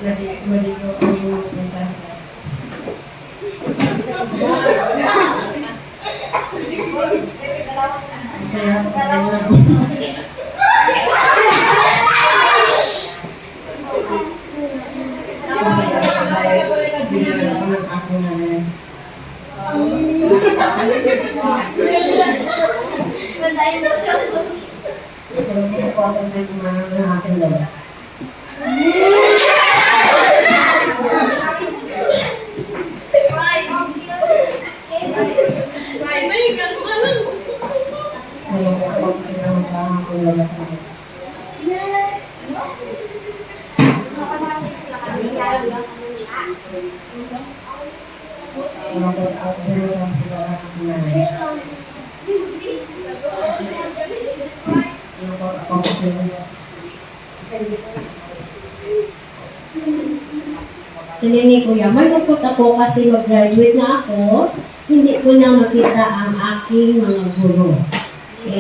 Maligo ko yung punta. Sabi ni Kuya, malungkot ako kasi mag-graduate na ako, hindi ko na makita ang aking mga guro.